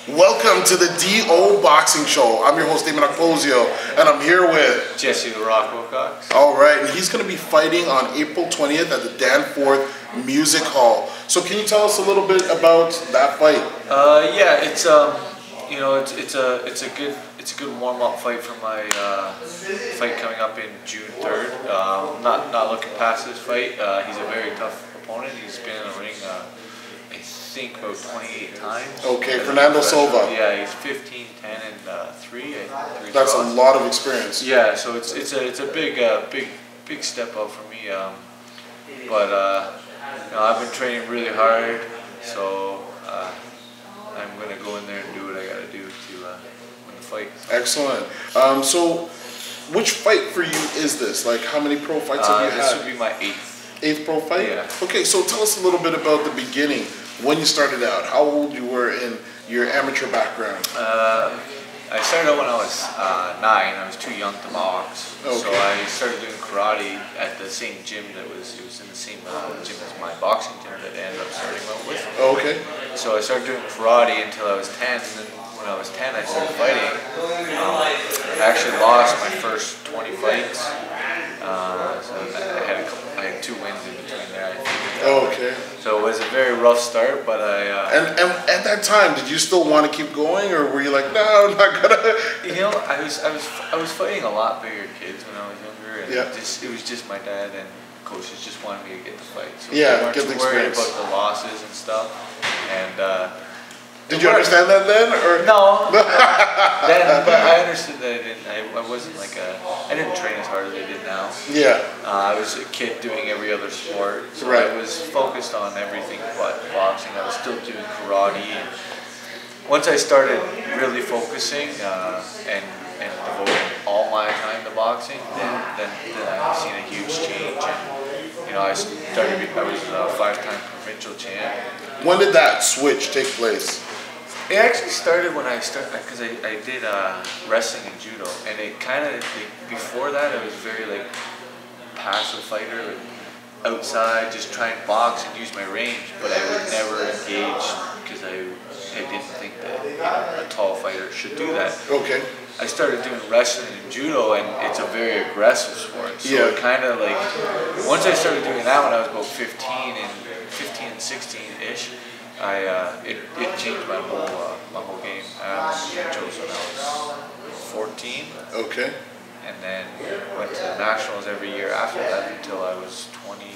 Welcome to the DO Boxing Show. I'm your host, Dameon Okposio, and I'm here with Jessie Wilcox. All right, and he's going to be fighting on April 20th at the Danforth Music Hall. So, can you tell us a little bit about that fight? Yeah, it's it's a good warm up fight for my fight coming up in June 3rd. Not looking past this fight. He's a very tough opponent. He's been in the ring. I think about 28 times. Okay, Fernando Silva. Yeah, he's 15, 10, and 3. That's a lot of experience. Yeah, so it's a big step up for me. But I've been training really hard, so I'm gonna go in there and do what I gotta do to win the fight. Excellent. So, which fight for you is this? Like, how many pro fights have you had? This would be my 8th pro fight? Yeah. Okay, so tell us a little bit about the beginning, when you started out, how old you were in your amateur background. I started out when I was 9. I was too young to box, okay. So I started doing karate at the same gym it was in the same gym as my boxing gym that I ended up starting out with. Okay. So I started doing karate until I was 10, and then when I was 10 I started fighting. I actually lost my first 20 fights. So I had 2 wins in between there, I think. Okay. So it was a very rough start, but I... and at that time, did you still want to keep going, or were you like, no, I'm not gonna... You know, I was fighting a lot bigger kids when I was younger, and it was just my dad and coaches just wanted me to get the fight. So yeah, they weren't get the too worried experience. about the losses and stuff. And did you understand that then, or no? Then, but I understood that I wasn't like I didn't train as hard as I did now. Yeah. I was a kid doing every other sport, so right. I was focused on everything but boxing. I was still doing karate, and once I started really focusing and devoting all my time to boxing, then I seen a huge change. And I was a 5-time provincial champ. When did that switch take place? It actually started when I started, because I did wrestling and judo, and it kind of, before that I was very passive fighter, outside, just try and box and use my range, but I would never engage because I didn't think that a tall fighter should do that. Okay. I started doing wrestling and judo, and it's a very aggressive sport. So it kind of once I started doing that when I was about 15 and 16-ish, it changed my whole game. I chose when I was 14. Okay. And then went to nationals every year after that until I was 22.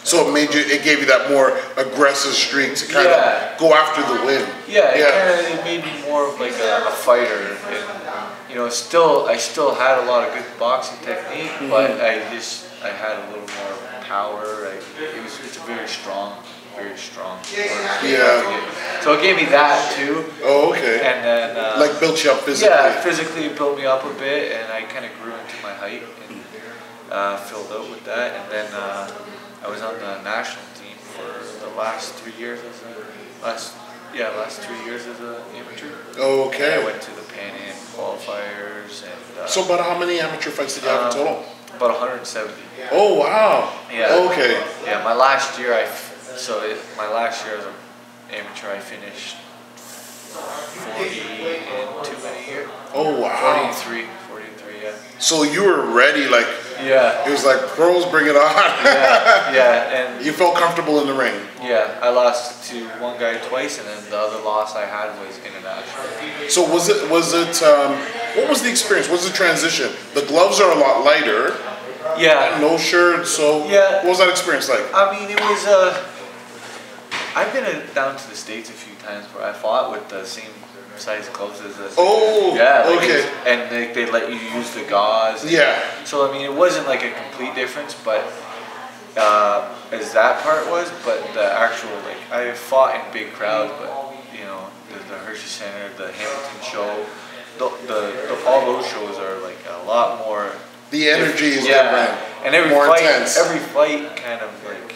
So it gave you that more aggressive streak to kind of go after the win. Yeah, it made me more of like a fighter. And, I still had a lot of good boxing technique, but I had a little more power. It's a very strong sport. Yeah. So it gave me that too. Oh, okay. And then built you up physically. Yeah, physically it built me up a bit, and I kind of grew into my height and filled out with that. And then I was on the national team for the last 3 years last 3 years as an amateur. Oh, okay. And I went to the Pan Am qualifiers and. So about how many amateur fights did you have in total? About 170. Oh wow. Yeah. Okay. Yeah, my last year as an amateur I finished 42 in a year. Oh wow. 43, yeah. So you were ready, Yeah. It was like, pros, bring it on. Yeah, and you felt comfortable in the ring. Yeah, I lost to one guy twice, and then the other loss I had was international. So what was the experience? What was the transition? The gloves are a lot lighter. Yeah. No shirt, so yeah. What was that experience like? I mean, it was, I've been down to the States a few times where I fought with the same size gloves as this. Oh, yeah, like okay. And they let you use the gauze. Yeah. So, I mean, it wasn't like a complete difference, but as that part was, but the actual, like, I fought in big crowds, but, you know, the Hershey Center, the Hamiilton show, all those shows are like a lot more. The energy is different. And every more fight, intense. every fight kind of like,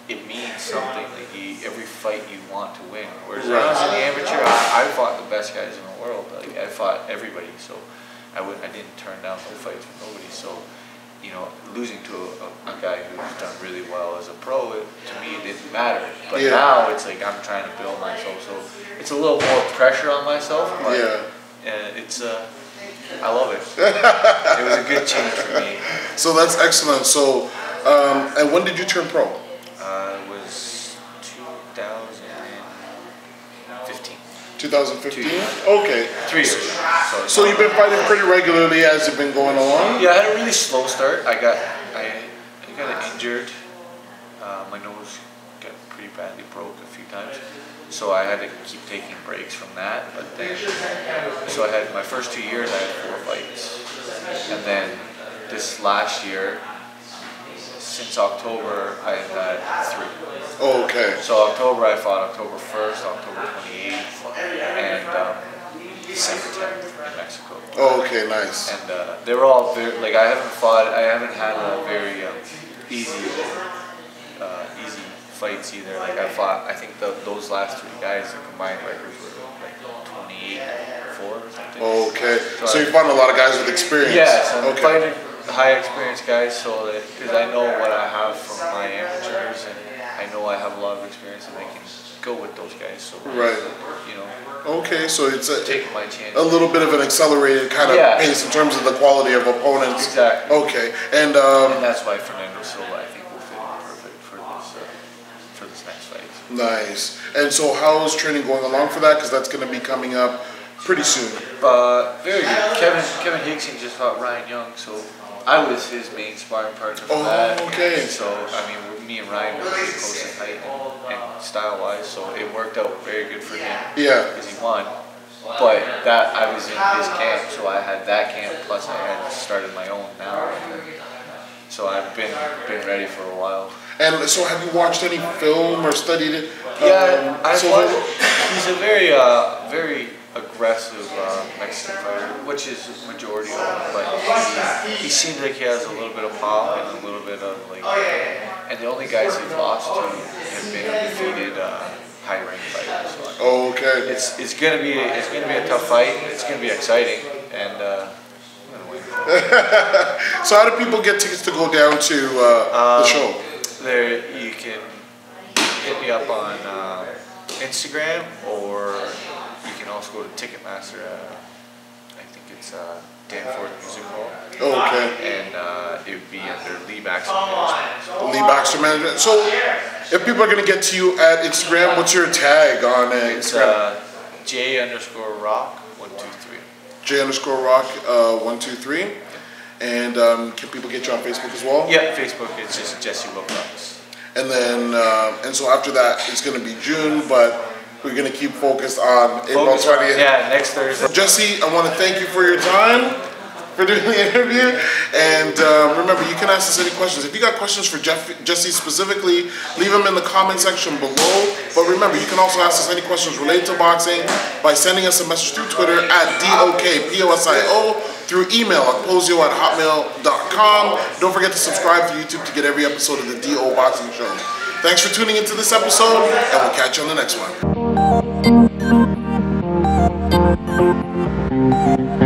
it means something. Like every fight you want to win. Whereas when I was in the amateur, I fought the best guys in the world. Like I fought everybody, so I didn't turn down no fights with nobody. So, you know, losing to a guy who's done really well as a pro, to me it didn't matter. But now it's like I'm trying to build myself, so it's a little more pressure on myself. But it's I love it. It was a good change for me. So that's excellent. So, and when did you turn pro? It was 2015. 2015? Okay. 3 years. So you've been fighting pretty regularly as you've been going along? Yeah, I had a really slow start. I got injured. My nose got pretty badly broke a few times. So I had to keep taking breaks from that. But then, so I had my first 2 years, I had 4 fights. And then this last year, since October, I had 3. Oh, okay. So October, I fought October 1st, October 28th, and December 10th in Mexico. Oh, okay, nice. And they were all very, like I haven't had a very easy fights either. Like I think those last 3 guys, the combined records were like 28-4 or something. Oh, okay. So you fought a lot of guys with experience. Yeah, so I'm fighting high experience guys, so that because I know what I have from my amateurs, and I know I have a lot of experience, and I can go with those guys. So you know. Okay, so it's taking my chance. A little bit of an accelerated kind of pace in terms of the quality of opponents. Exactly. Okay, and that's why Fernando Silva, I think, will fit in perfect for this next fight. Nice. And so how is training going along for that? Because that's going to be coming up pretty soon. Very good. Kevin Hickson just fought Ryan Young, so I was his main sparring partner for that. Okay. So, I mean, me and Ryan were pretty close in height and style-wise, so it worked out very good for him. Yeah. Because he won. But I was in his camp, so I had that camp, plus I had started my own now. So I've been ready for a while. And so have you watched any film or studied it? Yeah, I've watched. He's a very aggressive Mexican fighter, which is the majority of them, but he seems like he has a little bit of pop and a little bit of like, and the only guys he's lost to have been undefeated high-ranked fighters. So okay. It's gonna be a tough fight. It's gonna be exciting, and I'm gonna win. So how do people get tickets to go down to the show? There you can hit me up on Instagram, or you can also go to Ticketmaster. I think it's Danforth Music Hall. Oh, okay. And it would be under Lee Baxter Management. Lee Baxter Management. So if people are going to get to you at Instagram, what's your tag on Instagram? It's J_Rock123. J_Rock123. And can people get you on Facebook as well? Yeah, Facebook. It's just Jessie Wilcox. And then, and so after that, it's going to be June, but we're going to keep focused on April 20th. Yeah, next Thursday. Jesse, I want to thank you for your time, for doing the interview. And remember, you can ask us any questions. If you got questions for Jesse specifically, leave them in the comment section below. But remember, you can also ask us any questions related to boxing by sending us a message through Twitter at DOKPOSIO, through email at okposio@hotmail.com. Don't forget to subscribe to YouTube to get every episode of the DO Boxing Show. Thanks for tuning into this episode, and we'll catch you on the next one.